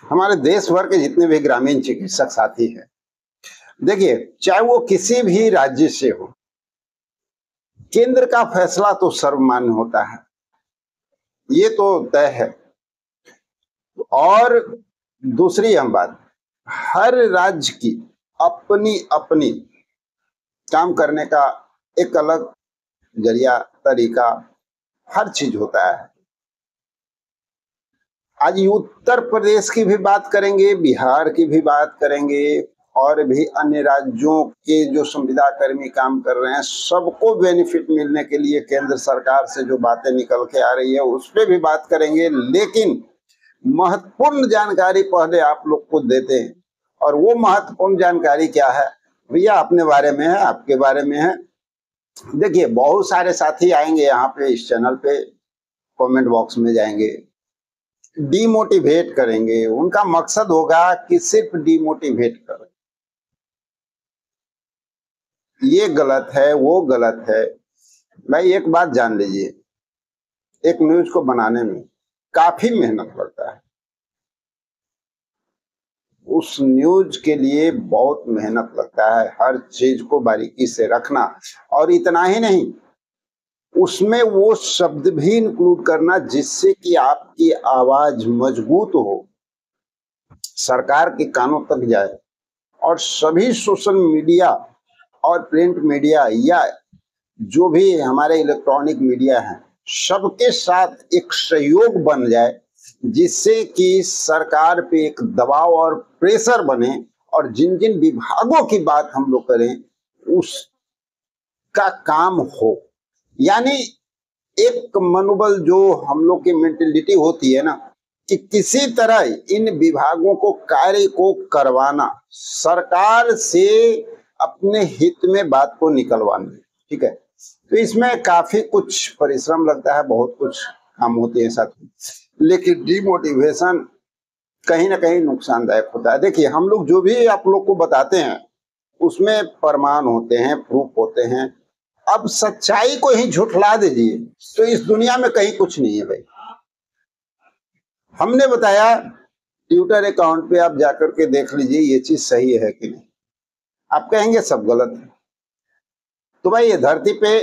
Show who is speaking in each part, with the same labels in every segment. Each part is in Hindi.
Speaker 1: हमारे देश भर के जितने भी ग्रामीण चिकित्सक साथी हैं, देखिए, चाहे वो किसी भी राज्य से हो, केंद्र का फैसला तो सर्वमान्य होता है, ये तो तय है। और दूसरी अहम बात, हर राज्य की अपनी अपनी काम करने का एक अलग जरिया, तरीका, हर चीज होता है। आज उत्तर प्रदेश की भी बात करेंगे, बिहार की भी बात करेंगे, और भी अन्य राज्यों के जो संविदा कर्मी काम कर रहे हैं, सबको बेनिफिट मिलने के लिए केंद्र सरकार से जो बातें निकल के आ रही है उस पर भी बात करेंगे। लेकिन महत्वपूर्ण जानकारी पहले आप लोग को देते हैं, और वो महत्वपूर्ण जानकारी क्या है भैया? अपने बारे में है, आपके बारे में है। देखिए, बहुत सारे साथी आएंगे यहाँ पे, इस चैनल पे कमेंट बॉक्स में जाएंगे, डिमोटिवेट करेंगे। उनका मकसद होगा कि सिर्फ डिमोटिवेट करें, ये गलत है, वो गलत है। भाई एक बात जान लीजिए, एक न्यूज को बनाने में काफी मेहनत लगता है, उस न्यूज के लिए बहुत मेहनत लगता है, हर चीज को बारीकी से रखना। और इतना ही नहीं, उसमें वो शब्द भी इंक्लूड करना जिससे कि आपकी आवाज मजबूत हो, सरकार के कानों तक जाए, और सभी सोशल मीडिया और प्रिंट मीडिया या जो भी हमारे इलेक्ट्रॉनिक मीडिया है, सबके साथ एक सहयोग बन जाए, जिससे कि सरकार पे एक दबाव और प्रेशर बने, और जिन जिन विभागों की बात हम लोग करें उसका काम हो। यानी एक मनोबल, जो हम लोग की मेंटेलिटी होती है ना, कि किसी तरह इन विभागों को कार्य को करवाना, सरकार से अपने हित में बात को निकलवाना, ठीक है। तो इसमें काफी कुछ परिश्रम लगता है, बहुत कुछ काम होते हैं साथ में, लेकिन डिमोटिवेशन कहीं ना कहीं नुकसानदायक होता है। देखिए, हम लोग जो भी आप लोग को बताते हैं उसमें प्रमाण होते हैं, प्रूफ होते हैं। अब सच्चाई को ही झुठला दीजिए तो इस दुनिया में कहीं कुछ नहीं है भाई। हमने बताया, ट्विटर अकाउंट पे आप जाकर के देख लीजिए ये चीज सही है कि नहीं। आप कहेंगे सब गलत है, तो भाई ये धरती पे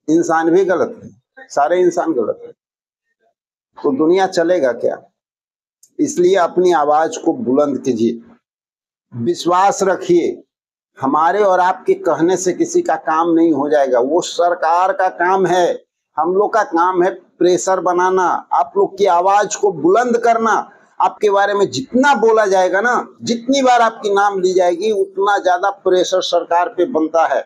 Speaker 1: इंसान भी गलत है, सारे इंसान गलत है, तो दुनिया चलेगा क्या? इसलिए अपनी आवाज को बुलंद कीजिए, विश्वास रखिए, हमारे और आपके कहने से किसी का काम नहीं हो जाएगा, वो सरकार का काम है। हम लोग का काम है प्रेशर बनाना, आप लोग की आवाज को बुलंद करना। आपके बारे में जितना बोला जाएगा ना, जितनी बार आपकी नाम ली जाएगी, उतना ज्यादा प्रेशर सरकार पे बनता है।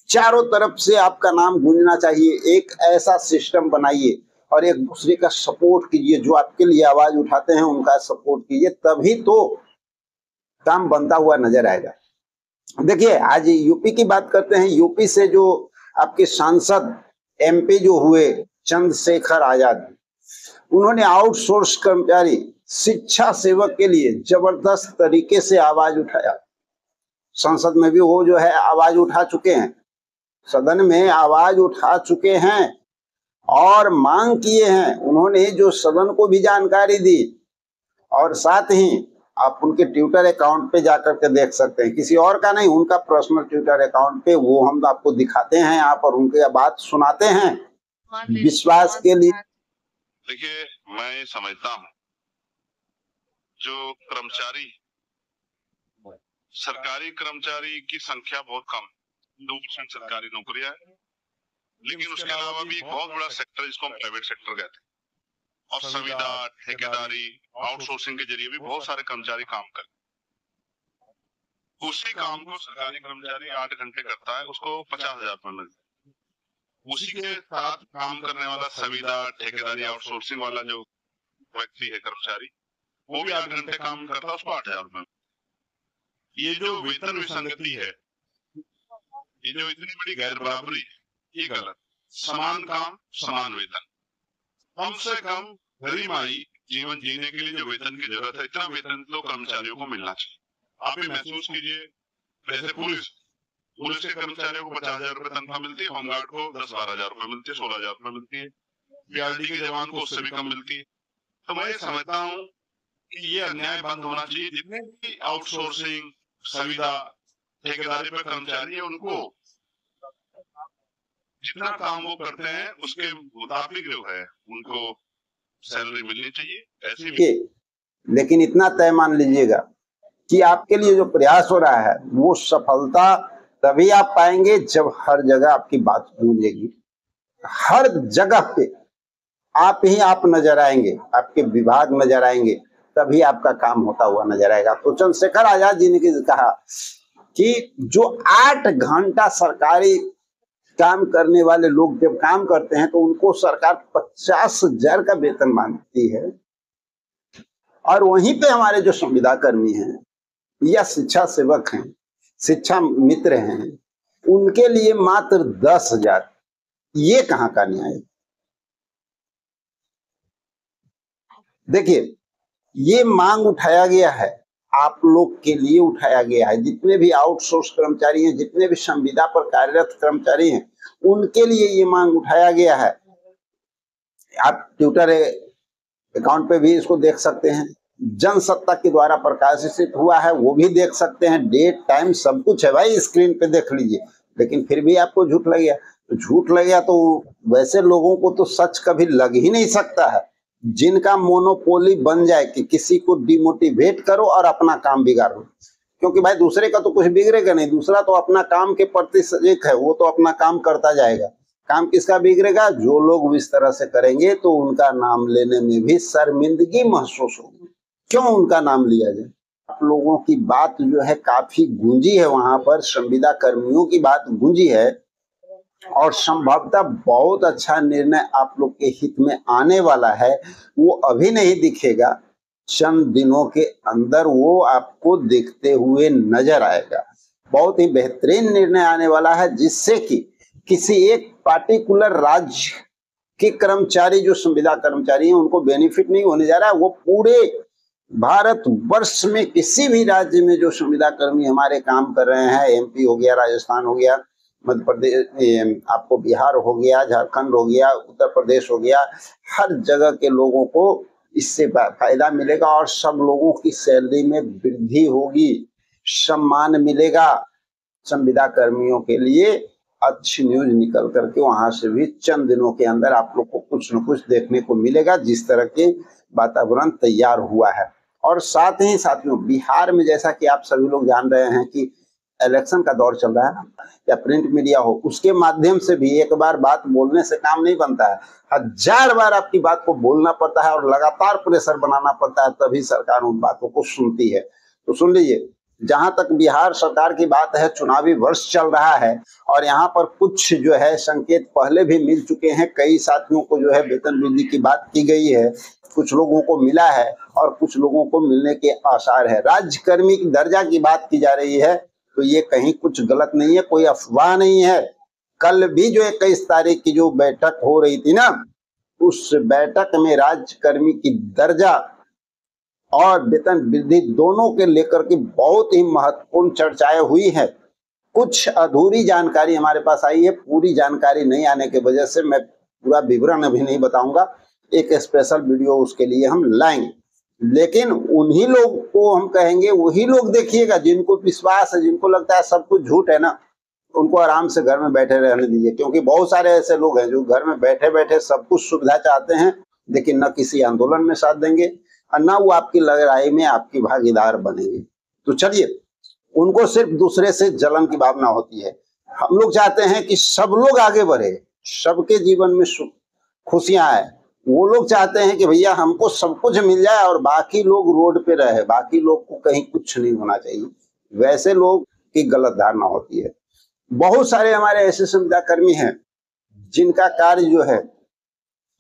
Speaker 1: चारों तरफ से आपका नाम गूंजना चाहिए। एक ऐसा सिस्टम बनाइए और एक दूसरे का सपोर्ट कीजिए, जो आपके लिए आवाज उठाते हैं उनका सपोर्ट कीजिए, तभी तो काम बनता हुआ नजर आएगा। देखिए, आज यूपी की बात करते हैं। यूपी से जो आपके सांसद एमपी जो हुए चंद्रशेखर आजाद, उन्होंने आउटसोर्स कर्मचारी शिक्षा सेवक के लिए जबरदस्त तरीके से आवाज उठाया। संसद में भी वो जो है आवाज उठा चुके हैं, सदन में आवाज उठा चुके हैं और मांग किए हैं। उन्होंने जो सदन को भी जानकारी दी, और साथ ही आप उनके ट्विटर अकाउंट पे जाकर के देख सकते हैं, किसी और का नहीं, उनका पर्सनल ट्विटर अकाउंट पे वो हम आपको दिखाते हैं यहाँ पर, उनकी बात सुनाते हैं विश्वास के लिए।
Speaker 2: देखिए, मैं समझता हूँ जो कर्मचारी, सरकारी कर्मचारी की संख्या बहुत कम, 2% सरकारी नौकरियां है, लेकिन उसके अलावा भी एक बहुत बड़ा सेक्टर जिसको हम प्राइवेट सेक्टर कहते हैं, और संविदा, ठेकेदारी, आउटसोर्सिंग के जरिए भी बहुत सारे कर्मचारी काम करते हैं। उसी काम को सरकारी कर्मचारी 8 घंटे करता है, उसको 50,000 रुपए मिलते हैं। उसी के साथ काम करने वाला संविदा, ठेकेदारी, आउटसोर्सिंग वाला जो व्यक्ति है, कर्मचारी, वो भी 8 घंटे काम करता है, उसको 8,000 रुपए। ये जो वेतन विसंगति है, ये जो इतनी बड़ी गैर बराबरी है, ये गलत। समान काम समान वेतन, कम से कम गरिमाई जीवन जीने के लिए जो वेतन की जरूरत है, इतना वेतन तो कर्मचारियों को मिलना चाहिए। आप ये महसूस कीजिए, वैसे पुलिस के कर्मचारियों को 50,000 रुपए तनख्वाह मिलती है, होमगार्ड को 10-12,000 रुपए मिलती है, 16,000 रुपए मिलती है, पीआरडी के जवान को उससे भी कम मिलती है। तो मैं समझता हूँ कि ये अन्याय बंद होना चाहिए। जितने भी आउटसोर्सिंग, संविदा, ठेकेदारी पे कर्मचारी है, उनको जितना काम वो करते हैं उसके मुताबिक जो है उनको सैलरी मिलनी चाहिए। ऐसे भी
Speaker 1: लेकिन इतना तय मान लीजिएगा कि आपके लिए जो प्रयास हो रहा है वो सफलता तभी आप पाएंगे जब हर जगह आपकी बात गूंजेगी, हर जगह पे आप ही आप नजर आएंगे, आपके विभाग नजर आएंगे, तभी आपका काम होता हुआ नजर आएगा। तो चंद्रशेखर आजाद जी ने कहा कि जो 8 घंटा सरकारी काम करने वाले लोग जब काम करते हैं तो उनको सरकार 50,000 का वेतन मांगती है, और वहीं पे हमारे जो संविदा कर्मी हैं या शिक्षा सेवक हैं, शिक्षा मित्र हैं, उनके लिए मात्र 10,000। ये कहाँ का न्याय? देखिए, ये मांग उठाया गया है, आप लोग के लिए उठाया गया है। जितने भी आउटसोर्स कर्मचारी हैं, जितने भी संविदा पर कार्यरत कर्मचारी हैं, उनके लिए ये मांग उठाया गया है। आप ट्विटर अकाउंट पे भी इसको देख सकते हैं, जनसत्ता के द्वारा प्रकाशित हुआ है, वो भी देख सकते हैं, डेट टाइम सब कुछ है भाई, स्क्रीन पे देख लीजिए। लेकिन फिर भी आपको झूठ लग गया, तो झूठ लग गया तो वैसे लोगों को तो सच कभी लग ही नहीं सकता है, जिनका मोनोपोली बन जाए कि किसी को डिमोटिवेट करो और अपना काम बिगाड़ो। क्योंकि भाई दूसरे का तो कुछ बिगड़ेगा नहीं, दूसरा तो अपना काम के प्रति सजग है, वो तो अपना काम करता जाएगा। काम किसका बिगड़ेगा? जो लोग इस तरह से करेंगे तो उनका नाम लेने में भी शर्मिंदगी महसूस होगी। क्यों उनका नाम लिया जाए? आप लोगों की बात जो है काफी गूंजी है, वहां पर संविदा कर्मियों की बात गूंजी है, और संभवतः बहुत अच्छा निर्णय आप लोग के हित में आने वाला है। वो अभी नहीं दिखेगा, चंद दिनों के अंदर वो आपको देखते हुए नजर आएगा। बहुत ही बेहतरीन निर्णय आने वाला है, जिससे कि किसी एक पार्टिकुलर राज्य के कर्मचारी, जो संविदा कर्मचारी हैं, उनको बेनिफिट नहीं होने जा रहा है। वो पूरे भारत वर्ष में किसी भी राज्य में जो संविदा कर्मी हमारे काम कर रहे हैं, एमपी हो गया, राजस्थान हो गया, मध्य प्रदेश, आपको बिहार हो गया, झारखंड हो गया, उत्तर प्रदेश हो गया, हर जगह के लोगों को इससे फायदा मिलेगा, और सब लोगों की सैलरी में वृद्धि होगी, सम्मान मिलेगा। संविदा कर्मियों के लिए अच्छी न्यूज निकल करके वहां से भी चंद दिनों के अंदर आप लोग को कुछ न कुछ देखने को मिलेगा, जिस तरह के वातावरण तैयार हुआ है। और साथ ही साथियों, बिहार में जैसा कि आप सभी लोग जान रहे हैं कि इलेक्शन का दौर चल रहा है, या प्रिंट मीडिया हो, उसके माध्यम से भी एक बार बात बोलने से काम नहीं बनता है, 1000 बार आपकी बात को बोलना पड़ता है और लगातार प्रेशर बनाना पड़ता है, तभी सरकार उन बातों को सुनती है। तो सुन लीजिए, जहां तक बिहार सरकार की बात है, चुनावी वर्ष चल रहा है, और यहाँ पर कुछ जो है संकेत पहले भी मिल चुके हैं। कई साथियों को जो है वेतन वृद्धि की बात की गई है, कुछ लोगों को मिला है और कुछ लोगों को मिलने के आसार है। राज्यकर्मी की दर्जा की बात की जा रही है, तो ये कहीं कुछ गलत नहीं है, कोई अफवाह नहीं है। कल भी जो 21 तारीख की जो बैठक हो रही थी ना, उस बैठक में राज्यकर्मी की दर्जा और वेतन वृद्धि दोनों के लेकर के बहुत ही महत्वपूर्ण चर्चाएं हुई हैं। कुछ अधूरी जानकारी हमारे पास आई है, पूरी जानकारी नहीं आने की वजह से मैं पूरा विवरण अभी नहीं बताऊंगा, एक स्पेशल वीडियो उसके लिए हम लाएंगे। लेकिन उन्हीं लोग को हम कहेंगे, वही लोग देखिएगा जिनको विश्वास है, जिनको लगता है सब कुछ झूठ है ना, उनको आराम से घर में बैठे रहने दीजिए। क्योंकि बहुत सारे ऐसे लोग हैं जो घर में बैठे बैठे सब कुछ सुविधा चाहते हैं, लेकिन न किसी आंदोलन में साथ देंगे और न वो आपकी लड़ाई में आपकी भागीदार बनेंगे। तो चलिए, उनको सिर्फ दूसरे से जलन की भावना होती है। हम लोग चाहते हैं कि सब लोग आगे बढ़े, सबके जीवन में सुख खुशियां आए। वो लोग चाहते हैं कि भैया हमको सब कुछ मिल जाए और बाकी लोग रोड पे रहे, बाकी लोग को कहीं कुछ नहीं होना चाहिए। वैसे लोग की गलत धारणा होती है। बहुत सारे हमारे ऐसे संविदा कर्मी हैं जिनका कार्य जो है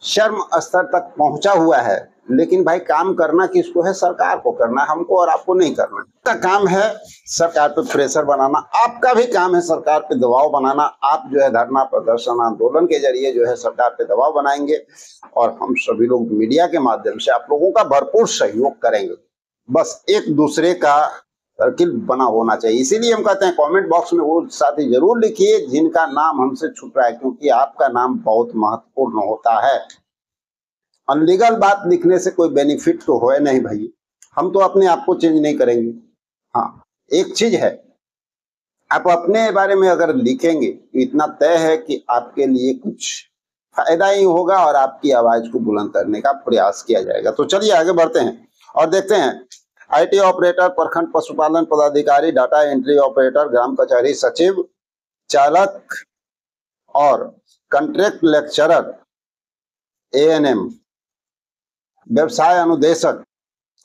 Speaker 1: चरम स्तर तक पहुंचा हुआ है, लेकिन भाई काम करना किसको है? सरकार को करना, हमको और आपको नहीं करना। आपका काम है सरकार पे प्रेशर बनाना, आपका भी काम है सरकार पे दबाव बनाना। आप जो है धरना प्रदर्शन आंदोलन के जरिए जो है सरकार पे दबाव बनाएंगे, और हम सभी लोग मीडिया के माध्यम से आप लोगों का भरपूर सहयोग करेंगे। बस एक दूसरे का सर्किल बना होना चाहिए। इसीलिए हम कहते हैं कमेंट बॉक्स में वो साथी जरूर लिखिए जिनका नाम हमसे छूट रहा है, क्योंकि आपका नाम बहुत महत्वपूर्ण होता है। अनलीगल बात लिखने से कोई बेनिफिट तो है नहीं भाई। हम तो अपने आप को चेंज नहीं करेंगे। हाँ, एक चीज है, आप अपने बारे में अगर लिखेंगे तो इतना तय है कि आपके लिए कुछ फायदा ही होगा और आपकी आवाज को बुलंद करने का प्रयास किया जाएगा। तो चलिए आगे बढ़ते हैं और देखते हैं। आईटी ऑपरेटर, प्रखंड पशुपालन पदाधिकारी, डाटा एंट्री ऑपरेटर, ग्राम कचहरी सचिव, चालक और कंट्रैक्ट लेक्चरर, एएनएम, व्यवसाय अनुदेशक,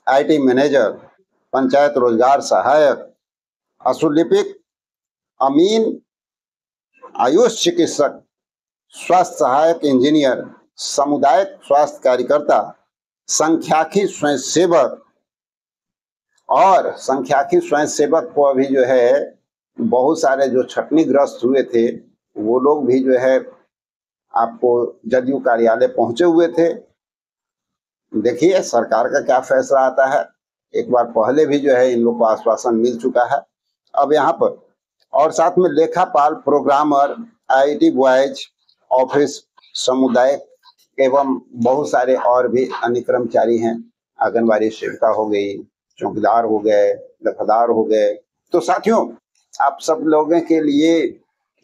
Speaker 1: आईटी मैनेजर, पंचायत रोजगार सहायक, अशुलिपिक, अमीन, आयुष चिकित्सक, स्वास्थ्य सहायक इंजीनियर, सामुदायिक स्वास्थ्य कार्यकर्ता, संख्याकी स्वयंसेवक, और संख्याकी स्वयंसेवक को अभी जो है बहुत सारे जो छटनी ग्रस्त हुए थे वो लोग भी जो है आपको जदयू कार्यालय पहुंचे हुए थे। देखिए सरकार का क्या फैसला आता है। एक बार पहले भी जो है इन लोग को आश्वासन मिल चुका है। अब यहाँ पर और साथ में लेखापाल, प्रोग्रामर, आईटी बॉयज ऑफिस, सामुदायिक एवं बहुत सारे और भी अन्य कर्मचारी हैं। आंगनबाड़ी सेविका हो गई, चौकीदार हो गए, दफादार हो गए। तो साथियों, आप सब लोगों के लिए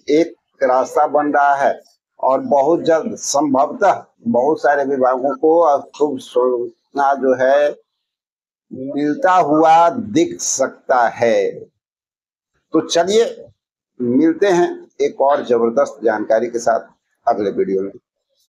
Speaker 1: एक रास्ता बन रहा है और बहुत जल्द संभवतः बहुत सारे विभागों को खूब सूचना जो है मिलता हुआ दिख सकता है। तो चलिए मिलते हैं एक और जबरदस्त जानकारी के साथ अगले वीडियो में।